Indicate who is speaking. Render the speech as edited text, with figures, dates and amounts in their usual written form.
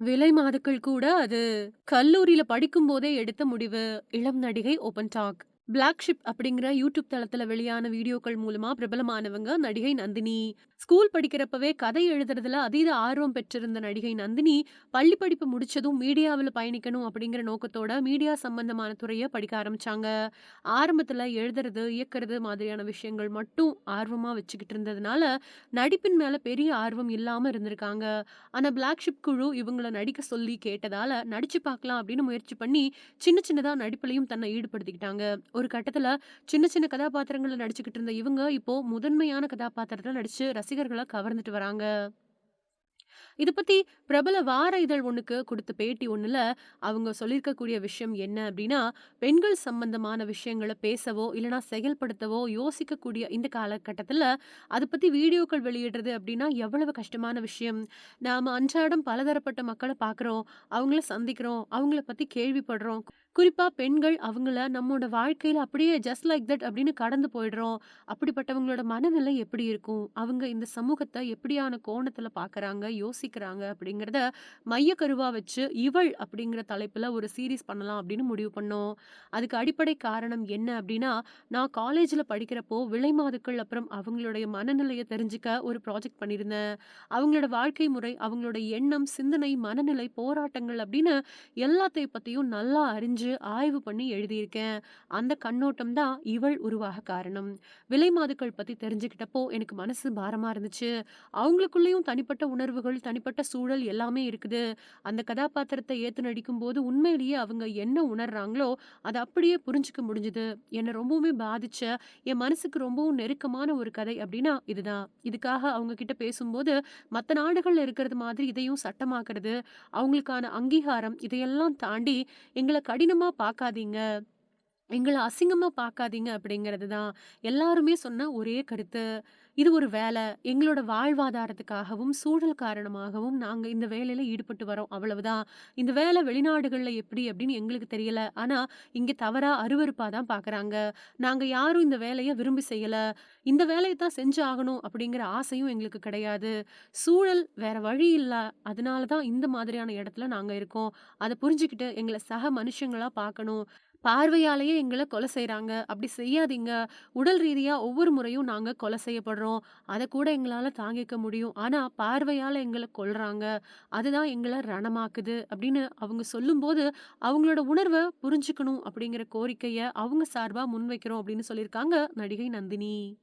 Speaker 1: விலை மாதுக்கள் கூட அது கல்லூரியில படிக்கும்போதே எடுத்த முடிவு. இளம் நடிகை ஓப்பன் டாக். பிளாக் ஷிப் அப்படிங்கிற யூடியூப் தளத்துல வெளியான வீடியோக்கள் மூலமா பிரபலமானவங்க நடிகை நந்தினி. ஸ்கூல் படிக்கிறப்பவே கதை எழுதுறதுல அதீத ஆர்வம் பெற்றிருந்த நடிகை நந்தினி, பள்ளி படிப்பு முடிச்சதும் மீடியாவுல பயணிக்கணும் அப்படிங்கிற நோக்கத்தோட மீடியா சம்பந்தமான துறைய படிக்க ஆரம்பிச்சாங்க. ஆரம்பத்துல எழுதுறது, இயக்குறது மாதிரியான விஷயங்கள் மட்டும் ஆர்வமா வச்சுக்கிட்டு இருந்ததுனால, நடிப்பின் மேல பெரிய ஆர்வம் இல்லாம இருந்திருக்காங்க. ஆனா பிளாக் ஷிப் குழு இவங்கள நடிக்க சொல்லி கேட்டதால, நடிச்சு பார்க்கலாம் அப்படின்னு முயற்சி பண்ணி, சின்ன சின்னதா நடிப்புலயும் தன்னை ஈடுபடுத்திக்கிட்டாங்க. ஒரு கட்டத்துல சின்ன சின்ன கதாபாத்திரங்கள்ல நடிச்சுக்கிட்டு இருந்த இவங்க, இப்போ முதன்மையான கதாபாத்திரத்துல நடிச்சு ரசிகர்கள கவர்ந்துட்டு வராங்க. இத பத்தி பிரபல வார இதழ் ஒண்ணுக்கு குடுத்த பேட்டி ஒண்ணுல, அவங்க சொல்லியிருக்கக்கூடிய விஷயம் என்ன அப்டின்னா, பெண்கள் சம்பந்தமான விஷயங்கள பேசவோ, இல்லன்னா செயல்படுத்தவோ யோசிக்கக்கூடிய இந்த காலகட்டத்துல, அத பத்தி வீடியோக்கள் வெளியிடுறது அப்டின்னா எவ்வளவு கஷ்டமான விஷயம். நாம அன்றாடம் பலதரப்பட்ட மக்கள பார்க்குறோம், அவங்கள சந்திக்கிறோம், அவங்கள பத்தி கேள்விப்படுறோம். குறிப்பா பெண்கள் அவங்கள நம்மோட வாழ்க்கையில அப்படியே ஜஸ்ட் லைக் தட் அப்படின்னு கடந்து போயிடுறோம். அப்படிப்பட்டவங்களோட மனநிலை எப்படி இருக்கும்? அவங்க இந்த சமூகத்த எப்படியான கோணத்துல பார்க்கறாங்க, யோசிக்கிறாங்க அப்படிங்கிறத மையக்கருவா வச்சு, "இவள்" அப்படிங்கிற தலைப்புல ஒரு சீரிஸ் பண்ணலாம் அப்படின்னு முடிவு பண்ணோம். அதுக்கு அடிப்படை காரணம் என்ன அப்படின்னா, நான் காலேஜ்ல படிக்கிறப்போ விலைமாதுக்கள் அப்புறம் அவங்களுடைய மனநிலைய தெரிஞ்சுக்க ஒரு ப்ராஜெக்ட் பண்ணியிருந்தேன். அவங்களோட வாழ்க்கை முறை, அவங்களோட எண்ணம், சிந்தனை, மனநிலை, போராட்டங்கள் அப்படின்னு எல்லாத்தை பத்தியும் நல்லா அறிஞ்சு, ஆய்வு பண்ணி எழுதியிருக்கேன். அந்த கண்ணோட்டம் தான் "இவள்" உருவாக காரணம். விலைமாதுக்கள் பத்தி தெரிஞ்சுக்கிட்டப்போ எனக்கு மனசு பாரமா இருந்துச்சு. அவங்களுக்குள்ளேயும் தனிப்பட்ட உணர்வுகள், தனிப்பட்ட சூழல் எல்லாமே இருக்குது. அந்த கதாபாத்திரத்த ஏத்து நடிக்கும்போது உண்மையிலேயே அவங்க என்ன உணர்றாங்களோ, அத அப்படியே புரிஞ்சுக்க முடிஞ்சது. என்ன ரொம்பவுமே பாதிச்ச, என் மனசுக்கு ரொம்பவும் நெருக்கமான ஒரு கதை அப்படின்னா இதுதான். இதுக்காக அவங்க கிட்ட பேசும்போது, மத்த நாடுகள்ல இருக்கிறது மாதிரி இதையும் சட்டமாக்குறது, அவங்களுக்கான அங்கீகாரம் இதையெல்லாம் தாண்டி, "எங்கள கடினமா பார்க்காதீங்க. எங்கள அசிங்கமா பார்க்காதீங்க" அப்படிங்கிறது தான் எல்லாருமே சொன்ன ஒரே கருத்து. இது ஒரு வேல. எங்களோட வாழ்வாதாரத்துக்காகவும், சூழல் காரணமாகவும் நாங்க இந்த வேலையில ஈடுபட்டு வரோம். அவ்வளவுதான். இந்த வேலை வெளிநாடுகள்ல எப்படி அப்படின்னு எங்களுக்கு தெரியல. ஆனா, இங்க தவறா, அருவருப்பா தான் பார்க்குறாங்க. நாங்க யாரும் இந்த வேலைய விரும்பி செய்யல. இந்த வேலைய தான் செஞ்சு ஆகணும் அப்படிங்கிற ஆசையும் எங்களுக்கு கிடையாது. சூழல் வேற வழி இல்ல. அதனால தான் இந்த மாதிரியான இடத்துல நாங்க இருக்கோம். அத புரிஞ்சுகிட்டு எங்கள சக மனுஷங்களா பார்க்கணும். பார்வையாலேயே எங்கள கொலை செய்றாங்க. அப்படி செய்யாதீங்க. உடல் ரீதியா ஒவ்வொரு முறையும் நாங்க கொலை செய்யப்படுறோம். அதக்கூட எங்களால தாங்கிக்க முடியும். ஆனா, பார்வையால எங்கள கொல்றாங்க. அதுதான் எங்கள ரணமாக்குது அப்படின்னு அவங்க சொல்லும்போது, அவங்களோட உணர்வ புரிஞ்சுக்கணும் அப்படிங்கிற கோரிக்கைய அவங்க சார்பா முன்வைக்கிறோம் அப்படின்னு சொல்லியிருக்காங்க நடிகை நந்தினி.